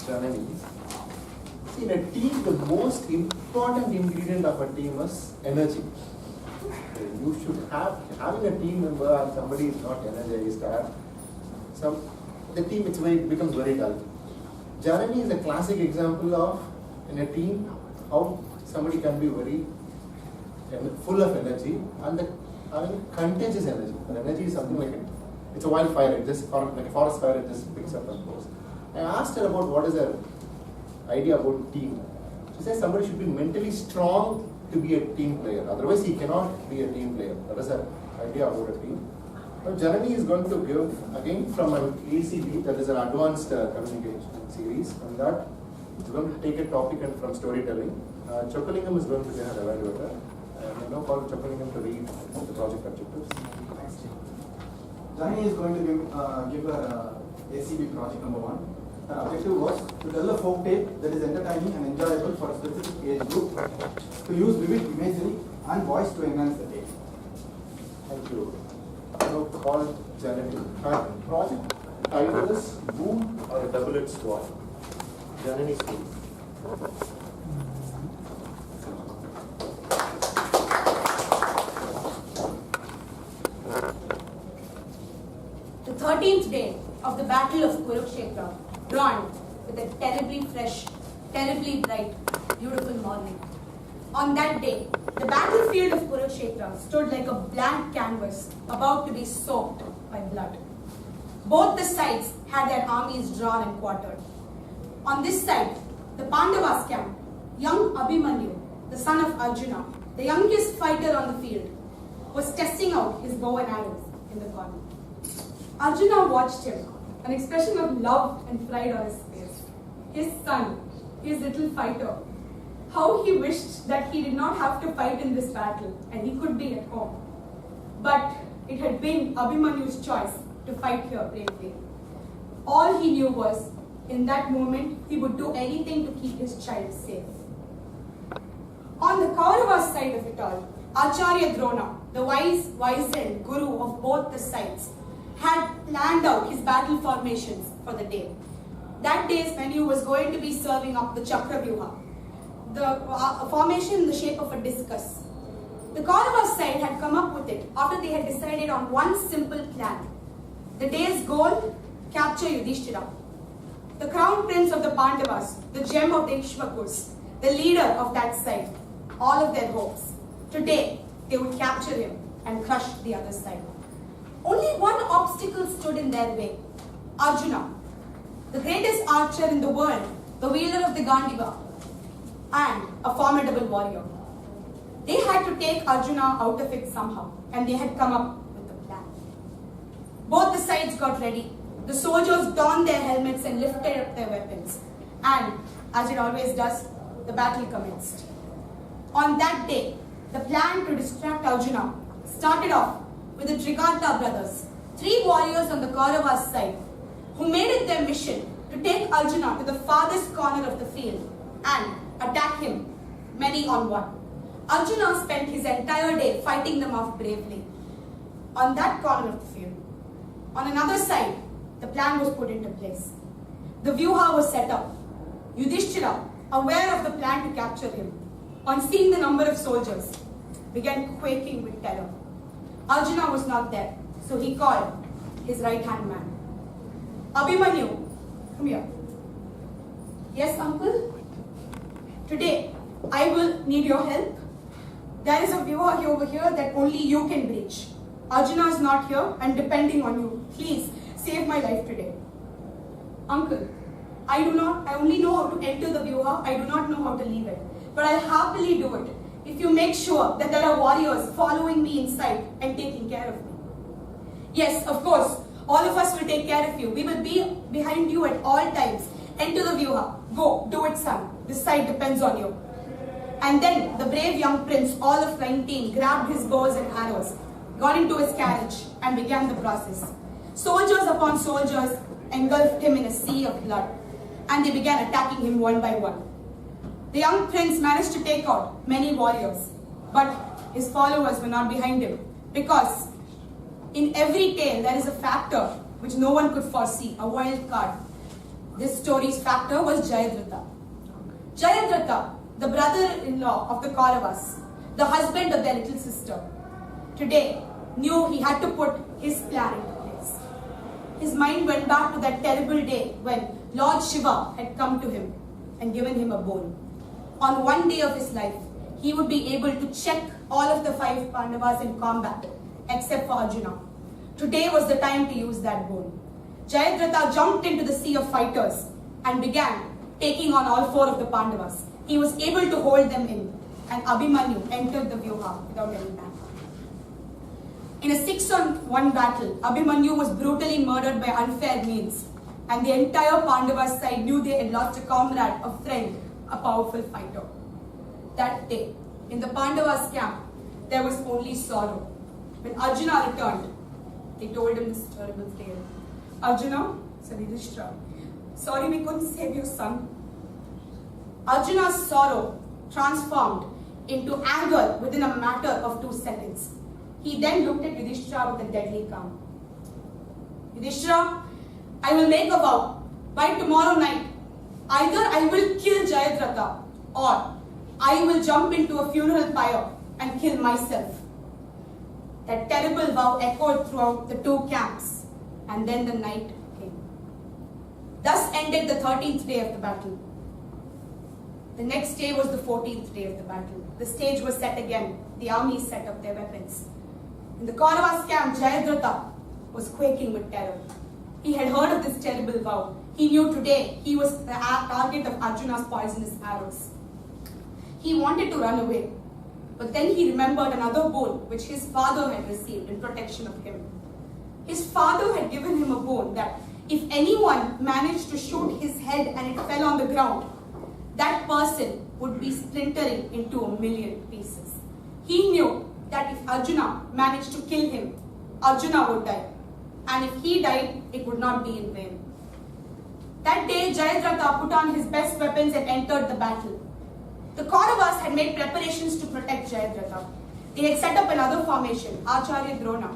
Janani. See, in a team, the most important ingredient of a team is energy. You should having a team member and somebody is not energized, the team becomes very dull. Janani is a classic example of, in a team, how somebody can be very full of energy and having contagious energy. And energy is something like it's a wildfire, like a forest fire, it just picks up and goes. I asked her about what is her idea about team. She says somebody should be mentally strong to be a team player. Otherwise, he cannot be a team player. That is her idea about a team. Now, Janani is going to give again from an ACB, that is an advanced communication series. On that, he's going to take a topic and from storytelling. Chokalingam is going to be an evaluator. And I now call Chokalingam to read the project objectives. Thanks, Jim. Janani is going to give her ACB project number 1. Her objective was to tell a folk tale that is entertaining and enjoyable for a specific age group, to use vivid imagery and voice to enhance the tale. Thank you. Now call Janani. Her project title is Boom or a Double-Edged Sword. Janani speaks. The 13th day of the Battle of Kurukshetra dawned with a terribly fresh, terribly bright, beautiful morning. On that day, the battlefield of Kurukshetra stood like a blank canvas about to be soaked by blood. Both the sides had their armies drawn and quartered. On this side, the Pandavas' camp, young Abhimanyu, the son of Arjuna, the youngest fighter on the field, was testing out his bow and arrows in the corner. Arjuna watched him, an expression of love and pride on his face. His son, his little fighter. How he wished that he did not have to fight in this battle and he could be at home. But it had been Abhimanyu's choice to fight here bravely. All he knew was, in that moment, he would do anything to keep his child safe. On the Kauravas side of it all, Acharya Drona, the wizened guru of both the sides, had planned out his battle formations for the day. That day's menu was going to be serving up the Chakravyuha, the formation in the shape of a discus. The Kauravas side had come up with it after they had decided on one simple plan. The day's goal, capture Yudhishthira, the crown prince of the Pandavas, the gem of the Ishvakus, the leader of that side, all of their hopes. Today, they would capture him and crush the other side. Only one obstacle stood in their way, Arjuna, the greatest archer in the world, the wielder of the Gandiva, and a formidable warrior. They had to take Arjuna out of it somehow, and they had come up with a plan. Both the sides got ready. The soldiers donned their helmets and lifted up their weapons. And, as it always does, the battle commenced. On that day, the plan to distract Arjuna started off with the Trigarta brothers, 3 warriors on the Kauravas side, who made it their mission to take Arjuna to the farthest corner of the field and attack him, many on one. Arjuna spent his entire day fighting them off bravely on that corner of the field. On another side, the plan was put into place. The Vyuha was set up. Yudhishthira, aware of the plan to capture him, on seeing the number of soldiers, began quaking with terror. Arjuna was not there, so he called his right-hand man. Abhimanyu, come here. Yes, uncle? Today, I will need your help. There is a Vyuha over here that only you can breach. Arjuna is not here and depending on you. Please, save my life today. Uncle, I only know how to enter the Vyuha, I do not know how to leave it. But I'll happily do it if you make sure that there are warriors following me inside and taking care of me. Yes, of course, all of us will take care of you. We will be behind you at all times. Enter the Vyuha. Go, do it, son. This side depends on you. And then the brave young prince, all of 19, grabbed his bows and arrows, got into his carriage and began the process. Soldiers upon soldiers engulfed him in a sea of blood, and they began attacking him one by one. The young prince managed to take out many warriors, but his followers were not behind him, because in every tale there is a factor which no one could foresee, a wild card. This story's factor was Jayadratha. Jayadratha, the brother-in-law of the Kauravas, the husband of their little sister, today knew he had to put his plan into place. His mind went back to that terrible day when Lord Shiva had come to him and given him a boon. On one day of his life, he would be able to check all of the 5 Pandavas in combat, except for Arjuna. Today was the time to use that boon. Jayadratha jumped into the sea of fighters and began taking on all 4 of the Pandavas. He was able to hold them in, and Abhimanyu entered the Vyuha without any backup. In a 6-on-1 battle, Abhimanyu was brutally murdered by unfair means, and the entire Pandava side knew they had lost a comrade, a friend, a powerful fighter. That day, in the Pandavas' camp, there was only sorrow. When Arjuna returned, they told him this terrible tale. Arjuna, said Yudhishthira, sorry we couldn't save your son. Arjuna's sorrow transformed into anger within a matter of 2 seconds. He then looked at Yudhishthira with a deadly calm. Yudhishthira, I will make a vow. By tomorrow night, either I will kill Jayadratha or I will jump into a funeral pyre and kill myself. That terrible vow echoed throughout the 2 camps, and then the night came. Thus ended the 13th day of the battle. The next day was the 14th day of the battle. The stage was set again. The armies set up their weapons. In the Kauravas camp, Jayadratha was quaking with terror. He had heard of this terrible vow. He knew today he was the target of Arjuna's poisonous arrows. He wanted to run away, but then he remembered another boon which his father had received in protection of him. His father had given him a boon that if anyone managed to shoot his head and it fell on the ground, that person would be splintering into 1,000,000 pieces. He knew that if Arjuna managed to kill him, Arjuna would die. And if he died, it would not be in vain. That day, Jayadratha put on his best weapons and entered the battle. The Kauravas had made preparations to protect Jayadratha. They had set up another formation, Acharya Drona.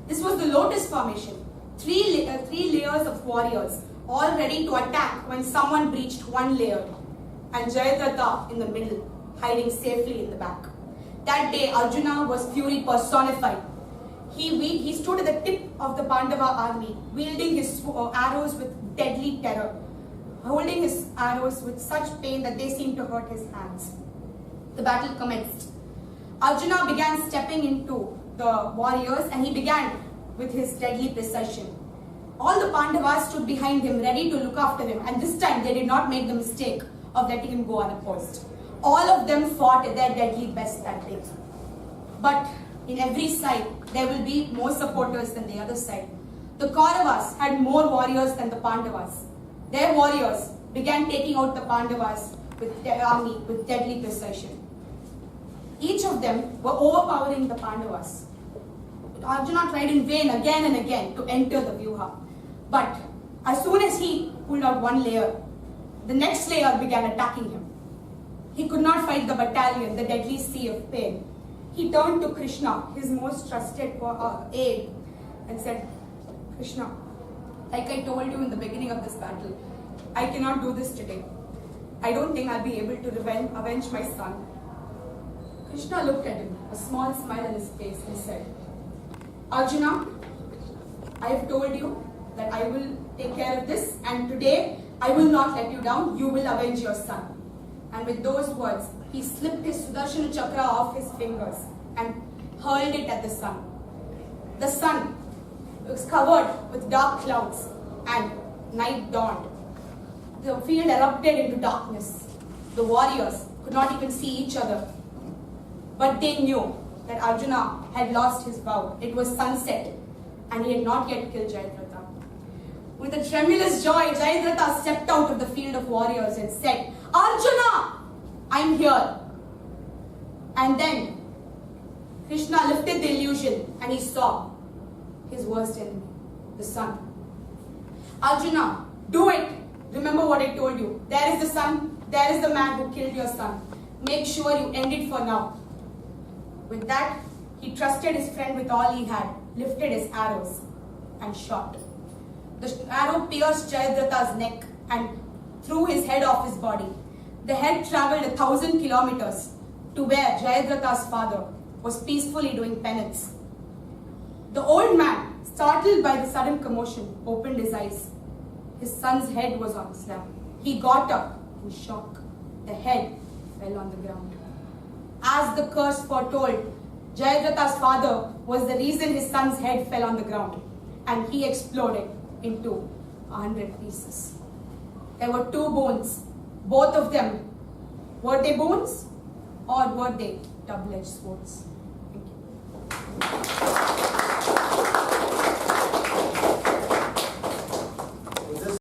This was the lotus formation, three layers of warriors, all ready to attack when someone breached one layer, and Jayadratha in the middle, hiding safely in the back. That day, Arjuna was fury personified. He stood at the tip of the Pandava army, wielding his arrows with deadly terror, holding his arrows with such pain that they seemed to hurt his hands. The battle commenced. Arjuna began stepping into the warriors, and he began with his deadly precision. All the Pandavas stood behind him, ready to look after him, and this time they did not make the mistake of letting him go unopposed. All of them fought at their deadly best that day. But in every side, there will be more supporters than the other side. The Kauravas had more warriors than the Pandavas. Their warriors began taking out the Pandavas with their army with deadly precision. Each of them were overpowering the Pandavas. Arjuna tried in vain again and again to enter the Vyuha. But as soon as he pulled out one layer, the next layer began attacking him. He could not fight the battalion, the deadly sea of pain. He turned to Krishna, his most trusted aide, and said, Krishna, like I told you in the beginning of this battle, I cannot do this today. I don't think I'll be able to avenge my son. Krishna looked at him, a small smile on his face, and said, Arjuna, I have told you that I will take care of this, and today I will not let you down. You will avenge your son. And with those words, he slipped his Sudarshana Chakra off his fingers and hurled it at the sun. The sun was covered with dark clouds and night dawned. The field erupted into darkness. The warriors could not even see each other. But they knew that Arjuna had lost his vow. It was sunset and he had not yet killed Jayadratha. With a tremulous joy, Jayadratha stepped out of the field of warriors and said, Arjuna, I am here. And then Krishna lifted the illusion and he saw his worst enemy, the sun. Arjuna, do it. Remember what I told you. There is the sun. There is the man who killed your son. Make sure you end it for now. With that, he trusted his friend with all he had, lifted his arrows and shot. The arrow pierced Jayadratha's neck and threw his head off his body. The head travelled 1,000 kilometers to where Jayadratha's father was peacefully doing penance. The old man, startled by the sudden commotion, opened his eyes. His son's head was on his lap. He got up in shock. The head fell on the ground. As the curse foretold, Jayadratha's father was the reason his son's head fell on the ground, and he exploded into 100 pieces. There were 2 bones. Both of them, were they bones or were they double-edged swords? Thank you.